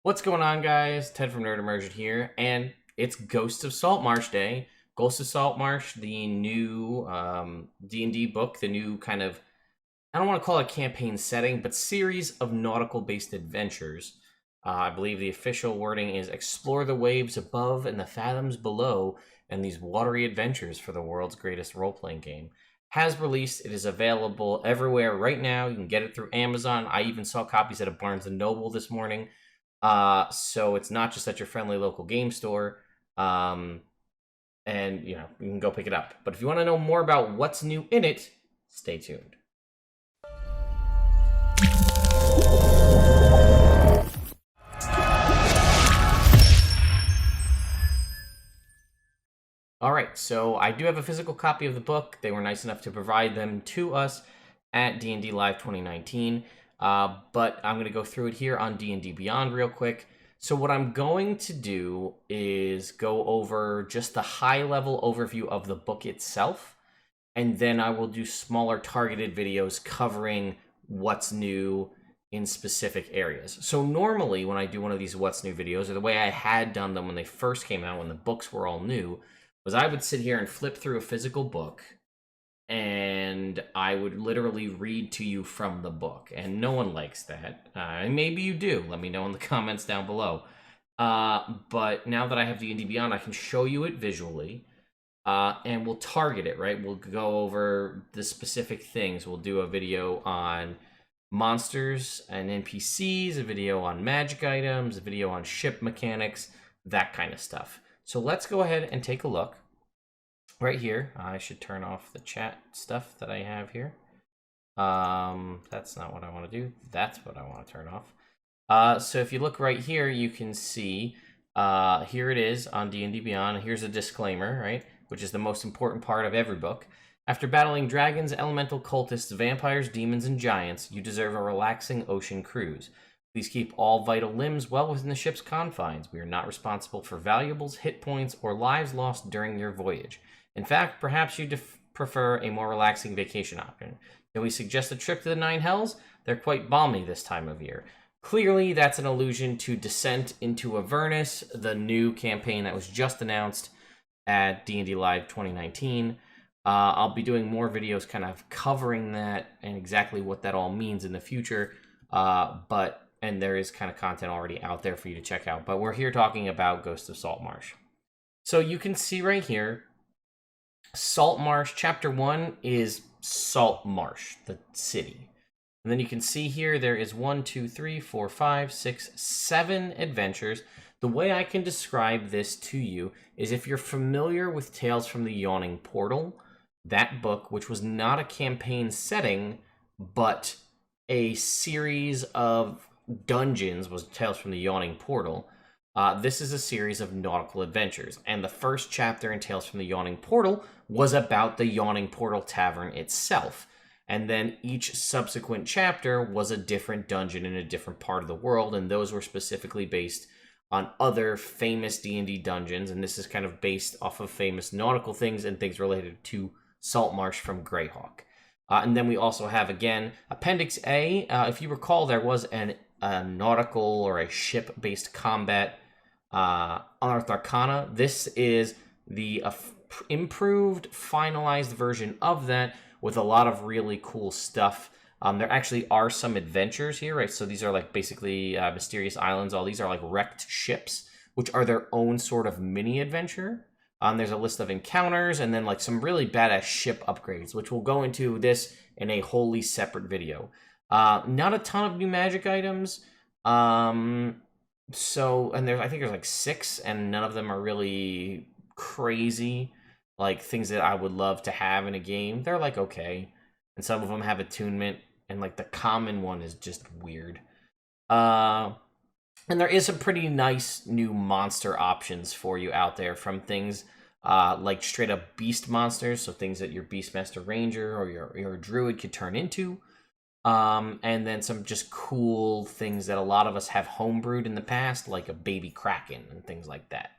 What's going on, guys? Ted from Immersion here, and it's Ghosts of Saltmarsh Day. Ghosts of Saltmarsh, the new D&D book, the new kind of, I don't want to call it campaign setting, but series of nautical-based adventures. I believe the official wording is explore the waves above and the fathoms below, and these watery adventures for the world's greatest role-playing game. Has released. It is available everywhere right now. You can get it through Amazon. I even saw copies at a Barnes & Noble this morning. So it's not just at your friendly local game store. And, you can go pick it up. But if you want to know more about what's new in it, stay tuned. All right, so I do have a physical copy of the book. They were nice enough to provide them to us at D&D Live 2019. But I'm going to go through it here on D&D Beyond real quick. So what I'm going to do is go over just the high-level overview of the book itself, and then I will do smaller targeted videos covering what's new in specific areas. So normally when I do one of these what's new videos, or the way I had done them when they first came out, when the books were all new, was I would sit here and flip through a physical book, and I would literally read to you from the book, and no one likes that. And maybe you do. Let me know in the comments down below. But now that I have D&D Beyond, I can show you it visually, and we'll target it, right? We'll go over the specific things. We'll do a video on monsters and NPCs, a video on magic items, a video on ship mechanics, that kind of stuff. So let's go ahead and take a look. Right here, I should turn off the chat stuff that I have here. That's not what I want to do. That's what I want to turn off. So if you look right here, you can see here it is on D&D Beyond. Here's a disclaimer, right? Which is the most important part of every book. After battling dragons, elemental cultists, vampires, demons, and giants, you deserve a relaxing ocean cruise. Please keep all vital limbs well within the ship's confines. We are not responsible for valuables, hit points, or lives lost during your voyage. In fact, perhaps you prefer a more relaxing vacation option. Can we suggest a trip to the Nine Hells? They're quite balmy this time of year. Clearly, that's an allusion to Descent into Avernus, the new campaign that was just announced at D&D Live 2019. I'll be doing more videos kind of covering that and exactly what that all means in the future. And there is kind of content already out there for you to check out. But we're here talking about Ghosts of Saltmarsh. So you can see right here, Saltmarsh, Chapter 1 is Saltmarsh, the city. And then you can see here there is 1, 2, 3, 4, 5, 6, 7 adventures. The way I can describe this to you is if you're familiar with Tales from the Yawning Portal, that book, which was not a campaign setting, but a series of dungeons, was Tales from the Yawning Portal. This is a series of nautical adventures, and the first chapter in Tales from the Yawning Portal was about the Yawning Portal Tavern itself, and then each subsequent chapter was a different dungeon in a different part of the world, and those were specifically based on other famous D&D dungeons, and this is kind of based off of famous nautical things and things related to Saltmarsh from Greyhawk. And then we also have, again, Appendix A. If you recall, there was a nautical or a ship-based combat Unearthed Arcana. This is the improved, finalized version of that with a lot of really cool stuff. There actually are some adventures here, right? So these are like basically mysterious islands. All these are like wrecked ships, which are their own sort of mini adventure. There's a list of encounters and then like some really badass ship upgrades, which we'll go into this in a wholly separate video. Not a ton of new magic items. I think there's like 6, and none of them are really crazy, like things that I would love to have in a game. They're like okay, and some of them have attunement, and like the common one is just weird. And there is some pretty nice new monster options for you out there, from things like straight up beast monsters, so things that your Beastmaster Ranger or your Druid could turn into. And then some just cool things that a lot of us have homebrewed in the past, like a baby Kraken and things like that.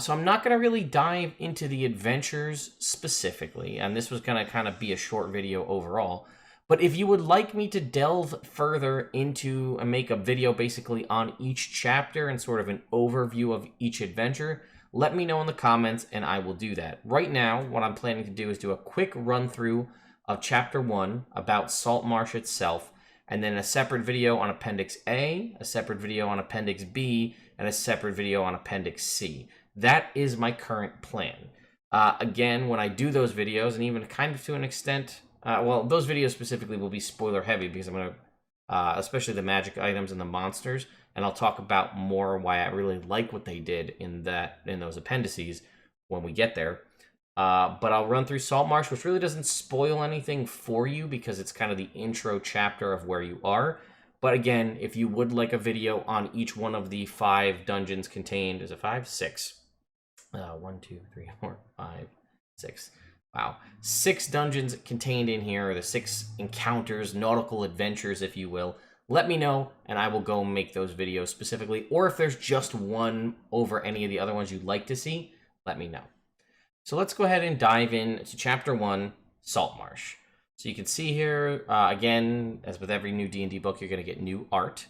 So I'm not going to really dive into the adventures specifically, and this was going to kind of be a short video overall. But if you would like me to delve further into and make a video basically on each chapter and sort of an overview of each adventure, let me know in the comments and I will do that. Right now, what I'm planning to do is do a quick run through of Chapter 1 about Saltmarsh itself, and then a separate video on Appendix A, a separate video on Appendix B, and a separate video on Appendix C. That is my current plan. Again, when I do those videos, and even kind of to an extent, well, those videos specifically will be spoiler heavy because I'm going to, especially the magic items and the monsters, and I'll talk about more why I really like what they did in those appendices when we get there. But I'll run through Saltmarsh, which really doesn't spoil anything for you because it's kind of the intro chapter of where you are. But again, if you would like a video on each one of the 5 dungeons contained, is it 5? 6. 1, 2, 3, 4, 5, 6. Wow. 6 dungeons contained in here, or the 6 encounters, nautical adventures, if you will. Let me know, and I will go make those videos specifically. Or if there's just one over any of the other ones you'd like to see, let me know. So let's go ahead and dive into Chapter 1, Saltmarsh. So you can see here, again, as with every new D&D book, you're going to get new art.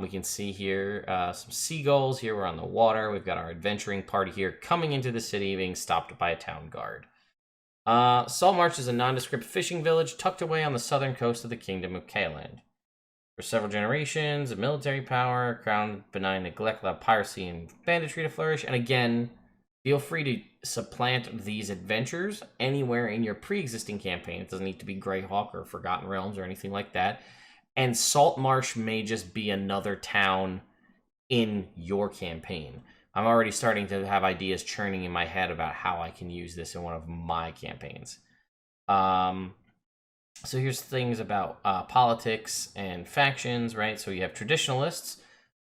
We can see here some seagulls. Here we're on the water. We've got our adventuring party here coming into the city, being stopped by a town guard. Saltmarsh is a nondescript fishing village tucked away on the southern coast of the Kingdom of Kaeland. For several generations, of military power, crowned benign neglect, allowed piracy and banditry to flourish. And again, feel free to supplant these adventures anywhere in your pre-existing campaign. It doesn't need to be Greyhawk or Forgotten Realms or anything like that. And Saltmarsh may just be another town in your campaign. I'm already starting to have ideas churning in my head about how I can use this in one of my campaigns. So here's things about politics and factions, right? So you have traditionalists,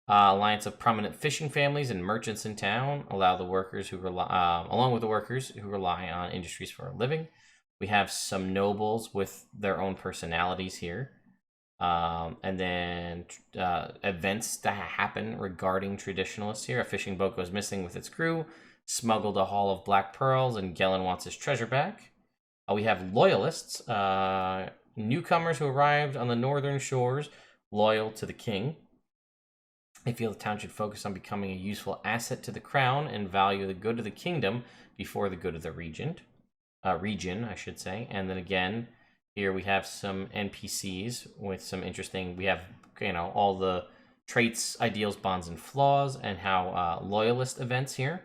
alliance of prominent fishing families and merchants in town, along with the workers who rely on industries for a living. We have some nobles with their own personalities here. And then events that happen regarding traditionalists here. A fishing boat goes missing with its crew, smuggled a haul of black pearls, and Gellin wants his treasure back. We have loyalists, newcomers who arrived on the northern shores, loyal to the king. They feel the town should focus on becoming a useful asset to the crown and value the good of the kingdom before the good of the region, I should say. And then again, here we have some NPCs with some interesting, we have, all the traits, ideals, bonds, and flaws, and how loyalist events here.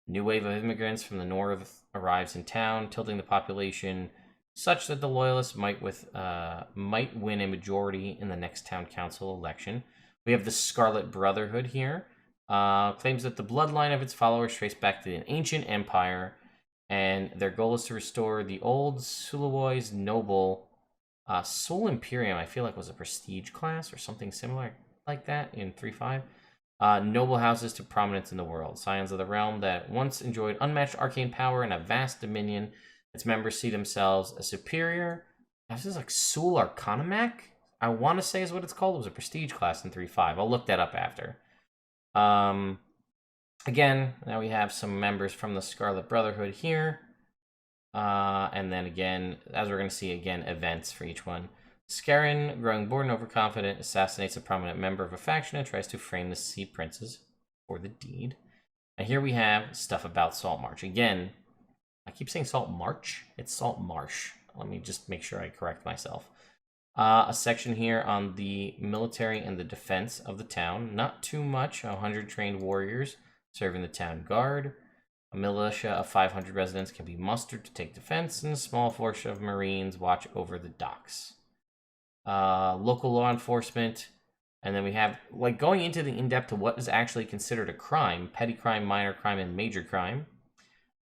New wave of immigrants from the north arrives in town, tilting the population such that the loyalists might win a majority in the next town council election. We have the Scarlet Brotherhood here. Claims that the bloodline of its followers trace back to an ancient empire, and their goal is to restore the old Suluoi's noble Sol Imperium. I feel like was a prestige class or something similar like that in 3.5. Noble houses to prominence in the world. Scions of the realm that once enjoyed unmatched arcane power and a vast dominion. Its members see themselves as superior. This is like Sul Arcanamak, I want to say is what it's called. It was a prestige class in 3.5. I'll look that up after. Again, now we have some members from the Scarlet Brotherhood here. And then again, as we're going to see again, events for each one. Scarin, growing bored and overconfident, assassinates a prominent member of a faction and tries to frame the Sea Princes for the deed. And here we have stuff about Saltmarsh. Again, I keep saying Saltmarsh. It's Saltmarsh. Let me just make sure I correct myself. A section here on the military and the defense of the town. Not too much. 100 trained warriors serving the town guard. A militia of 500 residents can be mustered to take defense, and a small force of marines watch over the docks. Local law enforcement, and then we have like going into the in-depth to what is actually considered a crime: petty crime, minor crime, and major crime.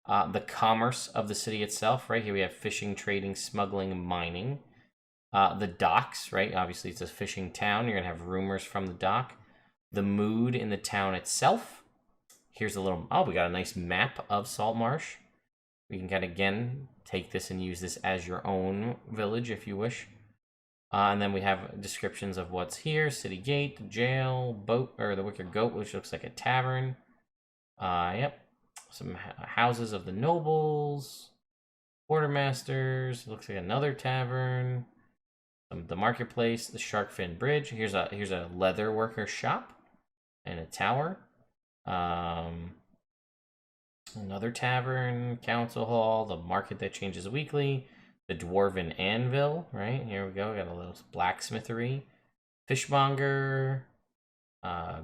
The commerce of the city itself, right here we have fishing, trading, smuggling, mining. The docks, right? Obviously it's a fishing town. You're gonna have rumors from the dock. The mood in the town itself. Here's a little, we got a nice map of Saltmarsh. We can kind of, again, take this and use this as your own village if you wish. And then we have descriptions of what's here. City gate, the jail, boat, or the Wicker Goat, which looks like a tavern. Yep. Some houses of the nobles. Quartermasters. Looks like another tavern. The marketplace, the Sharkfin Bridge. Here's a leather worker shop and a tower. Another tavern, council hall, the market that changes weekly, the Dwarven Anvil, right? Here we go. We got a little blacksmithery, fishmonger,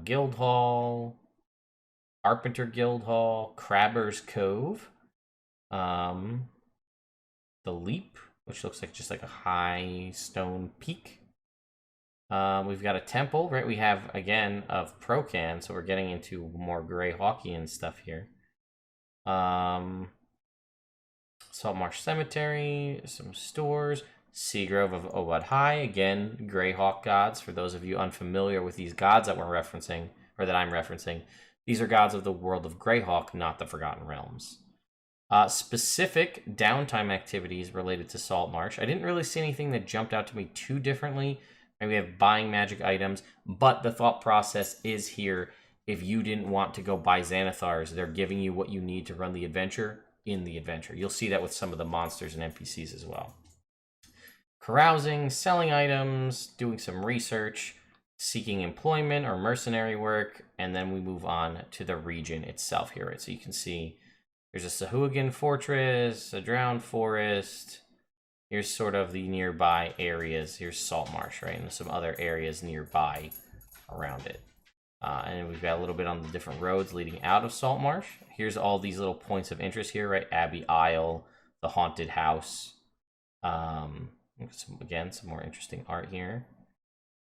guild hall, carpenter guild hall, crabber's cove, the leap, which looks like just like a high stone peak. We've got a temple, right? We have, again, of Procan, so we're getting into more Greyhawkian stuff here. Saltmarsh Cemetery, some stores, Seagrove of Obad High, again, Greyhawk gods. For those of you unfamiliar with these gods that we're referencing, or that I'm referencing, these are gods of the world of Greyhawk, not the Forgotten Realms. Specific downtime activities related to Saltmarsh. I didn't really see anything that jumped out to me too differently. Maybe we have buying magic items, but the thought process is here. If you didn't want to go buy Xanathars, they're giving you what you need to run the adventure in the adventure. You'll see that with some of the monsters and NPCs as well. Carousing, selling items, doing some research, seeking employment or mercenary work, and then we move on to the region itself here. Right? So you can see there's a Sahuagin fortress, a drowned forest. Here's sort of the nearby areas. Here's Saltmarsh, right? And some other areas nearby around it. And we've got a little bit on the different roads leading out of Saltmarsh. Here's all these little points of interest here, right? Abbey Isle, the haunted house. Again, some more interesting art here.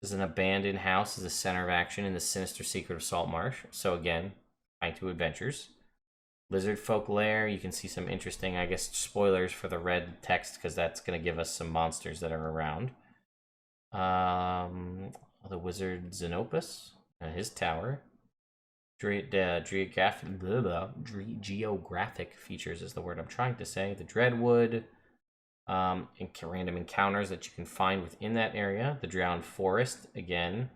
This is an abandoned house is the center of action in the sinister secret of Saltmarsh. So again, tied to adventures. Lizard Folk Lair, you can see some interesting, I guess, spoilers for the red text because that's going to give us some monsters that are around. The Wizard Xenopus, his tower. Geographic features is the word I'm trying to say. The Dreadwood, and random encounters that you can find within that area. The Drowned Forest, again,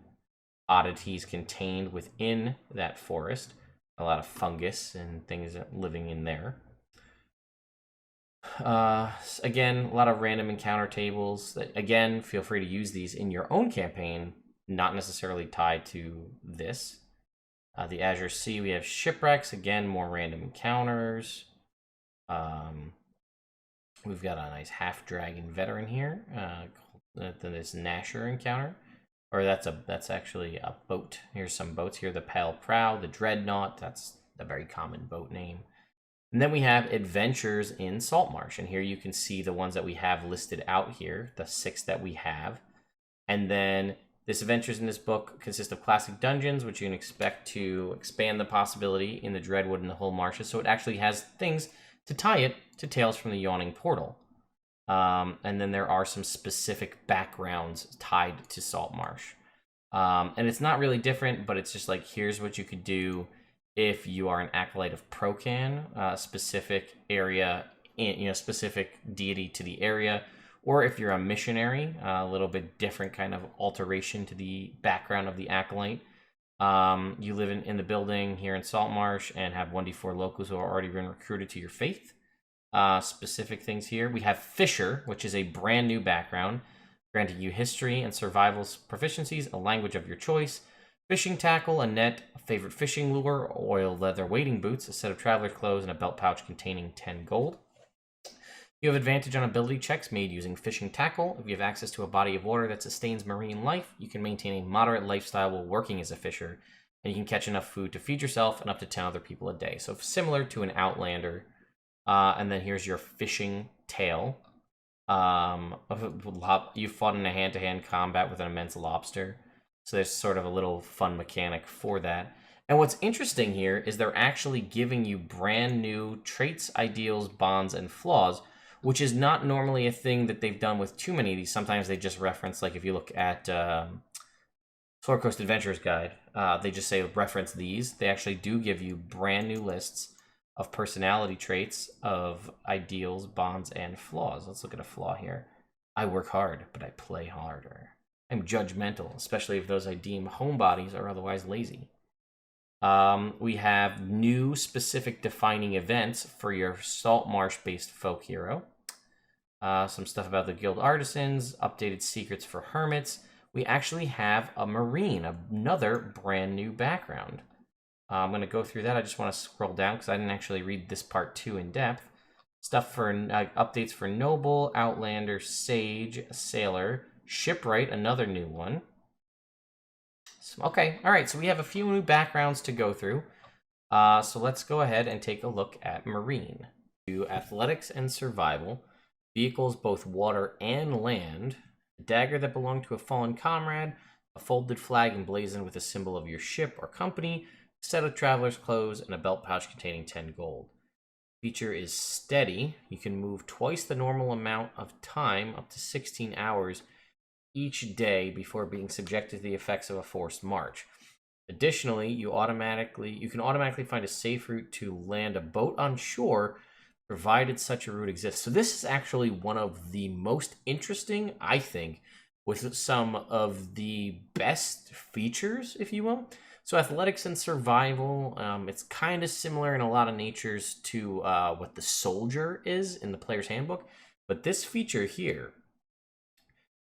oddities contained within that forest. A lot of fungus and things living in there. Again, a lot of random encounter tables. That, again, feel free to use these in your own campaign, not necessarily tied to this. The Azure Sea, we have shipwrecks. Again, more random encounters. We've got a nice half-dragon veteran here. This Nasher encounter. Or that's actually a boat. Here's some boats here. The Pale Prow, the Dreadnought. That's a very common boat name. And then we have adventures in Saltmarsh. And here you can see the ones that we have listed out here. The 6 that we have. And then this adventures in this book consist of classic dungeons, which you can expect to expand the possibility in the Dreadwood and the Hull Marshes. So it actually has things to tie it to Tales from the Yawning Portal. And then there are some specific backgrounds tied to Saltmarsh. And it's not really different, but it's just like, here's what you could do if you are an acolyte of Procan, specific area, specific deity to the area, or if you're a missionary, a little bit different kind of alteration to the background of the acolyte. You live in the building here in Saltmarsh and have 1d4 locals who are already been recruited to your faith. Specific things here. We have Fisher, which is a brand new background, granting you history and survival proficiencies, a language of your choice, fishing tackle, a net, a favorite fishing lure, oil leather wading boots, a set of traveler's clothes, and a belt pouch containing 10 gold. You have advantage on ability checks made using fishing tackle. If you have access to a body of water that sustains marine life, you can maintain a moderate lifestyle while working as a fisher, and you can catch enough food to feed yourself and up to 10 other people a day. So similar to an Outlander. And then here's your fishing tail. You fought in a hand-to-hand combat with an immense lobster. So there's sort of a little fun mechanic for that. And what's interesting here is they're actually giving you brand new traits, ideals, bonds, and flaws, which is not normally a thing that they've done with too many of these. Sometimes they just reference, like if you look at Sword Coast Adventurers Guide, they just say reference these. They actually do give you brand new lists of personality traits, of ideals, bonds, and flaws. Let's look at a flaw here. I work hard, but I play harder. I'm judgmental, especially if those I deem homebodies are otherwise lazy. We have new specific defining events for your Saltmarsh-based folk hero. Some stuff about the guild artisans, updated secrets for hermits. We actually have a marine, another brand new background. I'm going to go through that. I just want to scroll down because I didn't actually read this part too in depth. Stuff for updates for noble, outlander, sage, sailor, shipwright, another new one. Okay, all right, so we have a few new backgrounds to go through. So let's go ahead and take a look at marine. To athletics and survival, vehicles both water and land, a dagger that belonged to a fallen comrade, a folded flag emblazoned with a symbol of your ship or company, a set of traveler's clothes, and a belt pouch containing 10 gold. Feature is steady. You can move twice the normal amount of time, up to 16 hours, each day before being subjected to the effects of a forced march. Additionally, you can automatically find a safe route to land a boat on shore, provided such a route exists. So this is actually one of the most interesting, I think, with some of the best features, if you will. So athletics and survival, it's kind of similar in a lot of natures to what the soldier is in the player's handbook. But this feature here,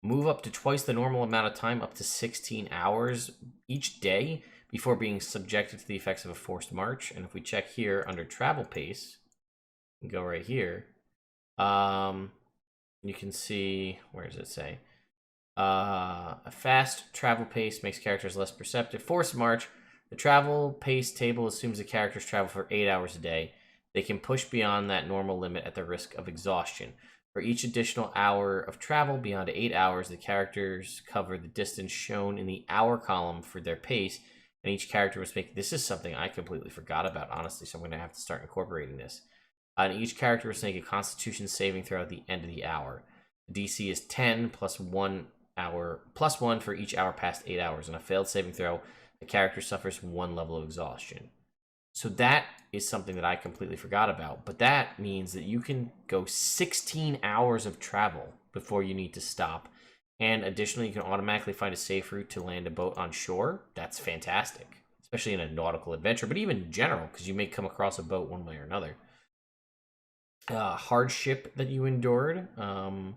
move up to twice the normal amount of time, up to 16 hours each day before being subjected to the effects of a forced march. And if we check here under travel pace, and go right here, you can see, where does it say? A fast travel pace makes characters less perceptive. Forced march, the travel pace table assumes the characters travel for 8 hours a day. They can push beyond that normal limit at the risk of exhaustion. For each additional hour of travel beyond 8 hours, the characters cover the distance shown in the hour column for their pace, and each character must make... This is something I completely forgot about, honestly, so I'm going to have to start incorporating this. And each character must make a Constitution saving throw at the end of the hour. The DC is 10 plus 1 for each hour past 8 hours. On a failed saving throw, the character suffers 1 level of exhaustion. So that is something that I completely forgot about. But that means that you can go 16 hours of travel before you need to stop. And additionally, you can automatically find a safe route to land a boat on shore. That's fantastic, especially in a nautical adventure, but even in general, because you may come across a boat one way or another. Hardship that you endured in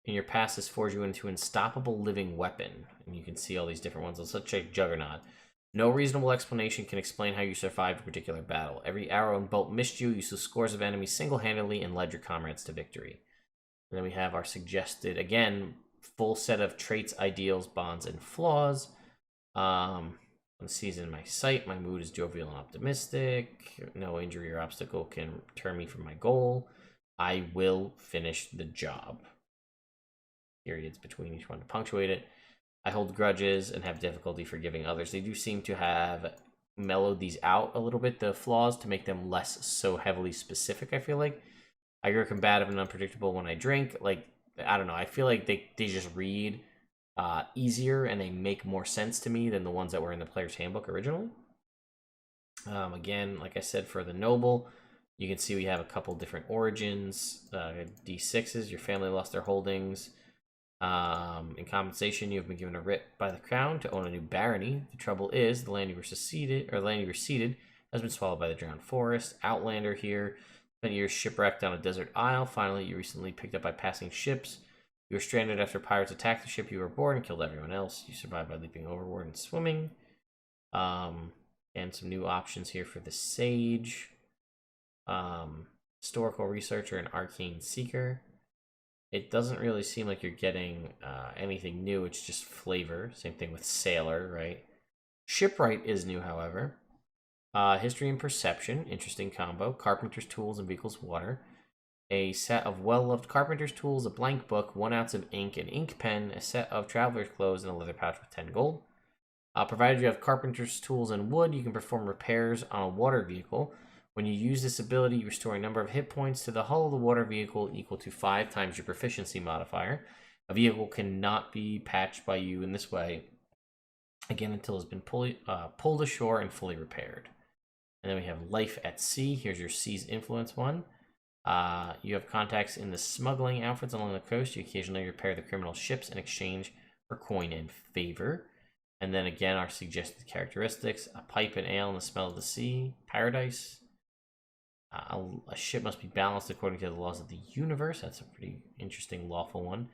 your past has forged you into an unstoppable living weapon. And you can see all these different ones. Let's check Juggernaut. No reasonable explanation can explain how you survived a particular battle. Every arrow and bolt missed you. You slew scores of enemies single-handedly and led your comrades to victory. And then we have our suggested, again, full set of traits, ideals, bonds, and flaws. When the season in my sight, my mood is jovial and optimistic. No injury or obstacle can turn me from my goal. I will finish the job. Periods between each one to punctuate it. I hold grudges and have difficulty forgiving others. They do seem to have mellowed these out a little bit, the flaws, to make them less so heavily specific, I feel like. I grow combative and unpredictable when I drink. Like, I don't know. I feel like they just read easier and they make more sense to me than the ones that were in the player's handbook originally. Again, like I said, for the noble, you can see we have a couple different origins. D6s, your family lost their holdings. In compensation, you have been given a writ by the crown to own a new barony. The trouble is, the land you were seated has been swallowed by the drowned forest. Outlander here, spent years shipwrecked on a desert isle. Finally, you recently picked up by passing ships. You were stranded after pirates attacked the ship you were aboard and killed everyone else. You survived by leaping overboard and swimming. And some new options here for the sage. Historical researcher and arcane seeker. It doesn't really seem like you're getting anything new. It's just flavor. Same thing with sailor, right? Shipwright is new, however. History and perception, interesting combo. Carpenter's tools and vehicles water. A set of well-loved carpenter's tools, a blank book, 1 ounce of ink, an ink pen, a set of traveler's clothes, and a leather pouch with 10 gold. Provided you have carpenter's tools and wood, you can perform repairs on a water vehicle. When you use this ability, you restore a number of hit points to the hull of the water vehicle equal to 5 times your proficiency modifier. A vehicle cannot be patched by you in this way, again, until it's been pulled ashore and fully repaired. And then we have life at sea. Here's your sea's influence one. You have contacts in the smuggling outfits along the coast. You occasionally repair the criminal ships in exchange for coin and favor. And then again, our suggested characteristics: a pipe and ale and the smell of the sea, paradise. A ship must be balanced according to the laws of the universe. That's a pretty interesting, lawful one.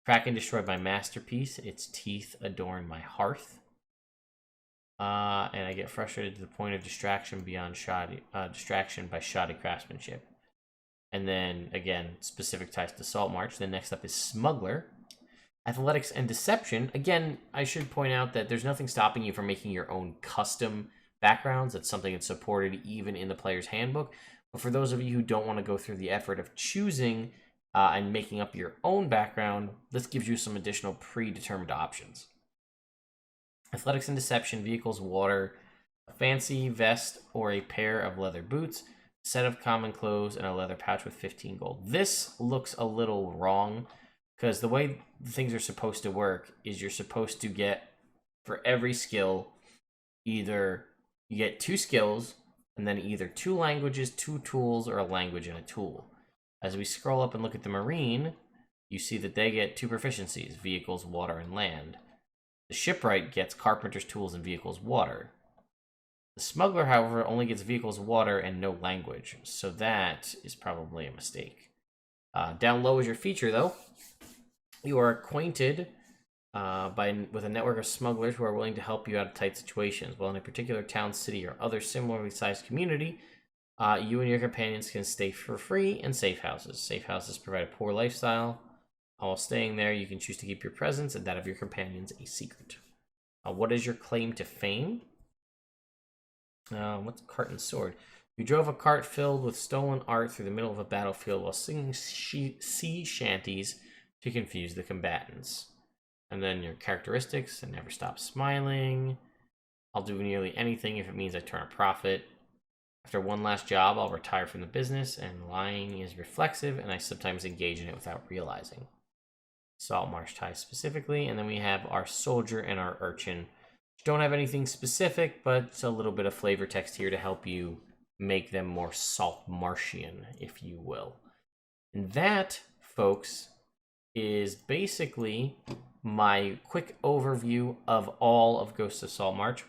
Kraken destroyed my masterpiece. Its teeth adorn my hearth. And I get frustrated to the point of distraction beyond distraction by shoddy craftsmanship. And then, again, specific ties to Saltmarsh. Then next up is Smuggler. Athletics and Deception. Again, I should point out that there's nothing stopping you from making your own custom backgrounds. That's something that's supported even in the player's handbook. But for those of you who don't want to go through the effort of choosing and making up your own background, this gives you some additional predetermined options. Athletics and Deception, vehicles, water, a fancy vest or a pair of leather boots, set of common clothes, and a leather pouch with 15 gold. This looks a little wrong because the way things are supposed to work is you're supposed to get, for every skill, either you get 2 skills and then either 2 languages, 2 tools, or a language and a tool. As we scroll up and look at the Marine, you see that they get 2 proficiencies, vehicles, water, and land. The Shipwright gets carpenter's tools and vehicles, water. The Smuggler, however, only gets vehicles, water, and no language, so that is probably a mistake. Down low is your feature, though. You are acquainted with a network of smugglers who are willing to help you out of tight situations. While in a particular town, city, or other similarly sized community, you and your companions can stay for free in safe houses. Safe houses provide a poor lifestyle. While staying there, you can choose to keep your presence and that of your companions a secret. What is your claim to fame? What's cart and sword? You drove a cart filled with stolen art through the middle of a battlefield while singing sea shanties to confuse the combatants. And then your characteristics: I never stop smiling. I'll do nearly anything if it means I turn a profit. After one last job, I'll retire from the business, and lying is reflexive, and I sometimes engage in it without realizing. Saltmarsh ties specifically, and then we have our soldier and our urchin, which don't have anything specific, but it's a little bit of flavor text here to help you make them more Saltmarshian, if you will. And that, folks, is basically my quick overview of all of Ghosts of Saltmarsh.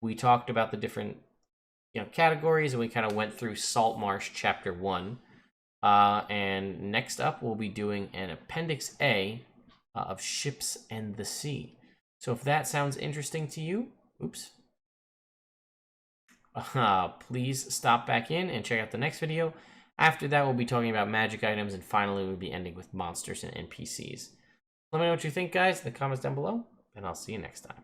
We talked about the different categories, and we kind of went through Saltmarsh Chapter 1. And next up, we'll be doing an Appendix A of Ships and the Sea. So if that sounds interesting to you, please stop back in and check out the next video. After that, we'll be talking about magic items, and finally, we'll be ending with monsters and NPCs. Let me know what you think, guys, in the comments down below, and I'll see you next time.